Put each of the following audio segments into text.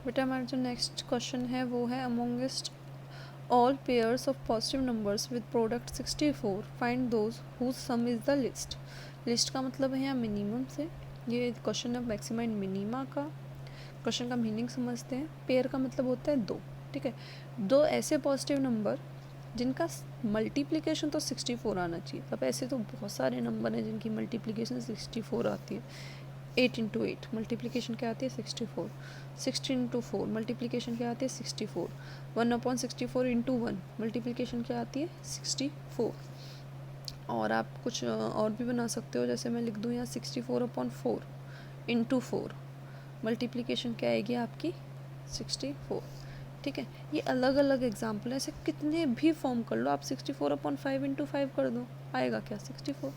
बेटा हमारा जो नेक्स्ट क्वेश्चन है वो है amongst all pairs of positive numbers with product 64 find those whose sum is the least. Least का मतलब है यहाँ मिनिमम से, ये क्वेश्चन है मैक्सिमा एंड मिनिमा का। क्वेश्चन का मीनिंग समझते हैं। पेयर का मतलब होता है दो, ठीक है, दो ऐसे पॉजिटिव नंबर जिनका मल्टीप्लिकेशन तो 64 आना चाहिए। अब ऐसे तो बहुत सारे नंबर हैं जिनकी मल्टीप्लिकेशन 64 आती है। 8 इंटू 8 मल्टीप्लिकेशन क्या आती है 64। 16 इंटू 4 मल्टीप्लिकेशन क्या आती है 64। 1/64 इंटू 1 मल्टीप्लिकेशन क्या आती है 64। और आप कुछ और भी बना सकते हो, जैसे मैं लिख दूँ यहाँ 64/4 इंटू 4 मल्टीप्लिकेशन क्या आएगी आपकी 64। ठीक है, ये अलग अलग एग्जाम्पल है, ऐसे कितने भी फॉर्म कर लो आप। 64/5 इंटू 5 कर दो, आएगा क्या 64।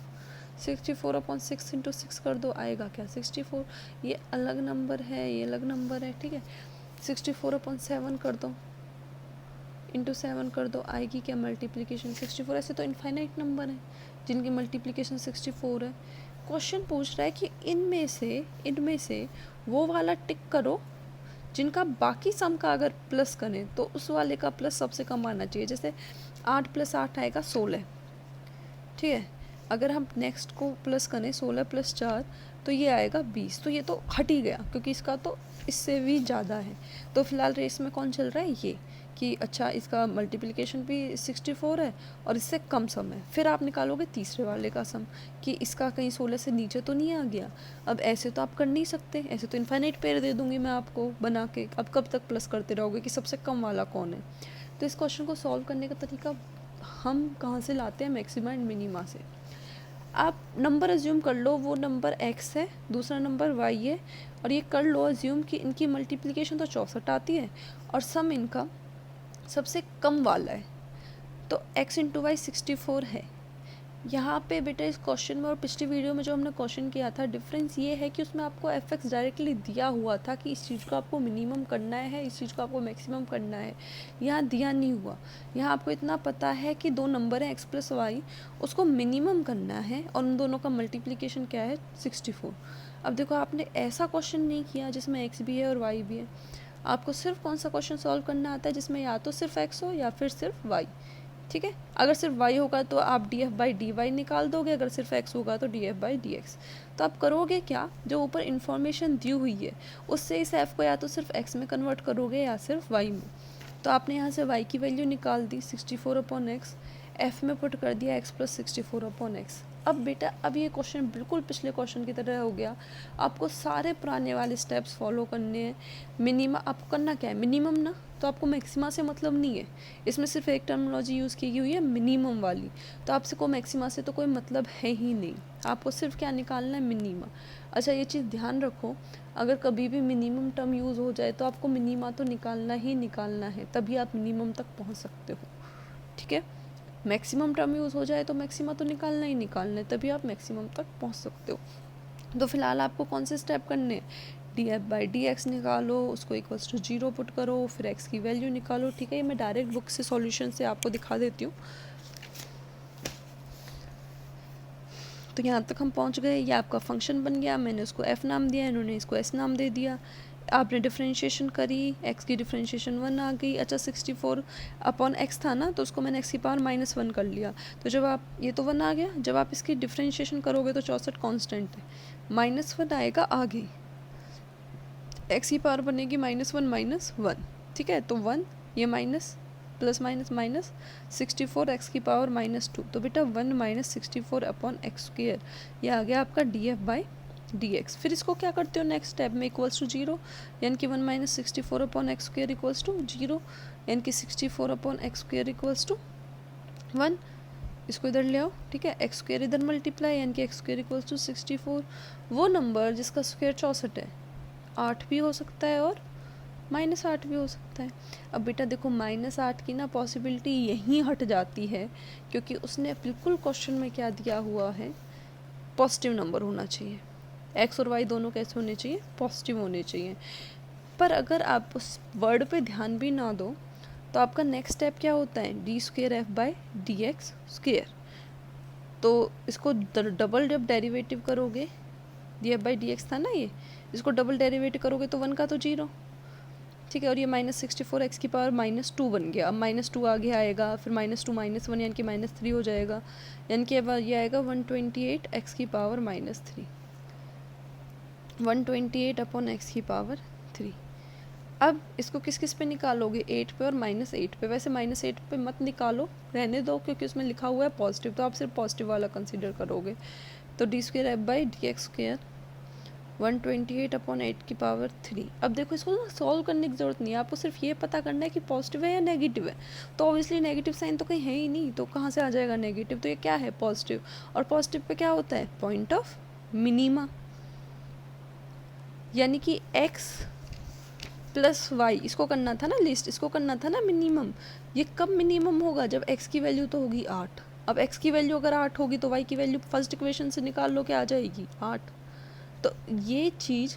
64/6 इंटू 6 कर दो, आएगा क्या 64। ये अलग नंबर है, ये अलग नंबर है, ठीक है। 64/7 कर दो, इंटू 7 कर दो, आएगी क्या मल्टीप्लिकेशन 64। ऐसे तो इनफाइनाइट नंबर हैं जिनकी मल्टीप्लिकेशन 64 है। क्वेश्चन पूछ रहा है कि इनमें से वो वाला टिक करो जिनका बाकी सम का अगर प्लस करें तो उस वाले का प्लस सबसे कम आना चाहिए। जैसे 8 + 8 आएगा 16, ठीक है। अगर हम नेक्स्ट को प्लस करें 16 + 4 तो ये आएगा 20। तो ये तो हट ही गया क्योंकि इसका तो इससे भी ज़्यादा है। तो फिलहाल रेस में कौन चल रहा है, ये कि अच्छा इसका मल्टीप्लिकेशन भी 64 है और इससे कम सम है। फिर आप निकालोगे तीसरे वाले का सम कि इसका कहीं 16 से नीचे तो नहीं आ गया। अब ऐसे तो आप कर नहीं सकते, ऐसे तो इनफाइनाइट पेयर दे दूंगी मैं आपको बना के। अब कब तक प्लस करते रहोगे कि सबसे कम वाला कौन है। तो इस क्वेश्चन को सॉल्व करने का तरीका हम कहाँ से लाते हैं, मैक्सिमा एंड मिनिमा से। आप नंबर अज्यूम कर लो, वो नंबर x है, दूसरा नंबर y है, और ये कर लो अज्यूम कि इनकी मल्टीप्लिकेशन तो 64 आती है और सम इनका सबसे कम वाला है। तो x इंटू वाई 64 है। यहाँ पे बेटा इस क्वेश्चन में और पिछली वीडियो में जो हमने क्वेश्चन किया था, डिफरेंस ये है कि उसमें आपको fx डायरेक्टली दिया हुआ था कि इस चीज़ को आपको मिनिमम करना है, इस चीज़ को आपको मैक्सिमम करना है। यहाँ दिया नहीं हुआ। यहाँ आपको इतना पता है कि दो नंबर है x + y, उसको मिनिमम करना है और उन दोनों का मल्टीप्लिकेशन क्या है 64। अब देखो आपने ऐसा क्वेश्चन नहीं किया जिसमें x भी है और y भी है। आपको सिर्फ कौन सा क्वेश्चन सॉल्व करना आता है जिसमें या तो सिर्फ x हो या फिर सिर्फ y, ठीक है। अगर सिर्फ y होगा तो आप df/dy निकाल दोगे, अगर सिर्फ x होगा तो df/dx। तो आप करोगे क्या, जो ऊपर इन्फॉर्मेशन दी हुई है उससे इस f को या तो सिर्फ x में कन्वर्ट करोगे या सिर्फ y में। तो आपने यहाँ से y की वैल्यू निकाल दी 64/x, f में पुट कर दिया x + 64/x। अब बेटा अब ये क्वेश्चन बिल्कुल पिछले क्वेश्चन की तरह हो गया। आपको सारे पुराने वाले स्टेप्स फॉलो करने हैं। मिनिमा आपको करना क्या है, मिनिमम ना, तो आपको मैक्सिमा से मतलब नहीं है। इसमें सिर्फ एक टर्मिनोलॉजी यूज़ की हुई है मिनिमम वाली, तो आपसे को मैक्सिमा से तो कोई मतलब है ही नहीं। आपको सिर्फ क्या निकालना है, मिनिमा। अच्छा ये चीज़ ध्यान रखो, अगर कभी भी मिनिमम टर्म यूज़ हो जाए तो आपको मिनिमा तो निकालना ही निकालना है, तभी आप मिनिमम तक पहुंच सकते हो, ठीक है। मैक्सिमम टर्म यूज़ हो जाए तो मैक्सिमा तो निकालना ही निकालना है, तभी आप मैक्सिमम तक पहुंच सकते हो। तो फिलहाल आपको कौन से स्टेप करने हैं, df/dx निकालो, उसको इक्वल्स टू 0 पुट करो, फिर x की वैल्यू निकालो, ठीक है। ये मैं डायरेक्ट बुक से सॉल्यूशन से आपको दिखा देती हूँ। तो यहाँ तक हम पहुँच गए, ये आपका फंक्शन बन गया, मैंने उसको f नाम दिया, इन्होंने इसको s नाम दे दिया। आपने डिफ्रेंशिएशन करी, x की डिफ्रेंशिएशन 1 आ गई। अच्छा 64/x था ना, तो उसको मैंने x की पावर -1 कर लिया। तो जब आप ये तो 1 आ गया, जब आप इसकी डिफ्रेंशिएशन करोगे तो 64 कांस्टेंट है, -1 आएगा आगे, x की पावर बनेगी -1 -1, ठीक है। तो 1 ये minus plus minus minus 64 x की पावर -2, तो बेटा 1 - 64/x², ये आ गया आपका df/dx। फिर इसको क्या करते हो नेक्स्ट स्टेप में, इक्वल्स टू 0, यानी कि 1 - 64/x² इक्वल्स टू 0, यानी कि 64/x² इक्वल्स टू 1। इसको इधर ले आओ, ठीक है, x² इधर मल्टीप्लाई, यानी कि x² इक्वल्स टू 64। वो नंबर जिसका स्क्वायर 64 है, 8 भी हो सकता है और -8 भी हो सकता है। अब बेटा देखो -8 की ना पॉसिबिलिटी यहीं हट जाती है, क्योंकि उसने बिल्कुल क्वेश्चन में क्या दिया हुआ है, पॉजिटिव नंबर होना चाहिए। x और y दोनों कैसे होने चाहिए, पॉजिटिव होने चाहिए। पर अगर आप उस वर्ड पे ध्यान भी ना दो तो आपका नेक्स्ट स्टेप क्या होता है, d²f/dx²। तो इसको डबल जब डेरिवेटिव करोगे, df/dx था ना ये, इसको डबल डेरिवेटिव करोगे तो 1 का तो 0, ठीक है। और ये -64 एक्स की पावर -2 बन गया। अब -2 आगे आएगा, फिर -2 -1 यानी कि -3 हो जाएगा, यानी कि अब ये आएगा 128 एक्स की पावर -3, 128 अपॉन एक्स की पावर 3। अब इसको किस किस पे निकालोगे, 8 पे और -8 पे। वैसे -8 पे मत निकालो, रहने दो, क्योंकि उसमें लिखा हुआ है पॉजिटिव, तो आप सिर्फ पॉजिटिव वाला कंसिडर करोगे। तो d²f/dx², 128 अपॉन 8 की पावर 3। अब देखो इसको ना सॉल्व करने की ज़रूरत नहीं है, आपको सिर्फ ये पता करना है कि पॉजिटिव है या नेगेटिव है। तो ऑब्वियसली नेगेटिव साइन तो कहीं है ही नहीं, तो कहाँ से आ जाएगा नेगेटिव, तो ये क्या है, पॉजिटिव। और पॉजिटिव पे क्या होता है, पॉइंट ऑफ मिनिमा, यानी कि x प्लस वाई, इसको करना था ना लिस्ट, इसको करना था ना मिनिमम। ये कब मिनिमम होगा, जब x की वैल्यू तो होगी 8। अब x की वैल्यू अगर 8 होगी तो y की वैल्यू फर्स्ट इक्वेशन से निकाल लो, क्या आ जाएगी, 8। तो ये चीज़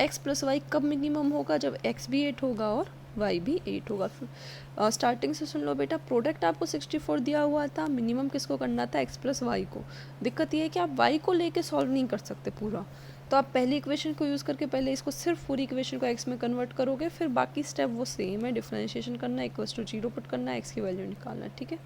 x प्लस वाई कब मिनिमम होगा, जब x भी 8 होगा और y भी 8 होगा। स्टार्टिंग से सुन लो बेटा, प्रोडक्ट आपको 64 दिया हुआ था, मिनिमम किसको करना था, x प्लस वाई को। दिक्कत ये है कि आप y को लेके सॉल्व नहीं कर सकते पूरा, तो आप पहली इक्वेशन को यूज़ करके पहले इसको सिर्फ पूरी इक्वेशन को x में कन्वर्ट करोगे, फिर बाकी स्टेप वो सेम है, डिफरेंशिएशन करना, इक्वल्स टू 0 पुट करना, x की वैल्यू निकालना, ठीक है।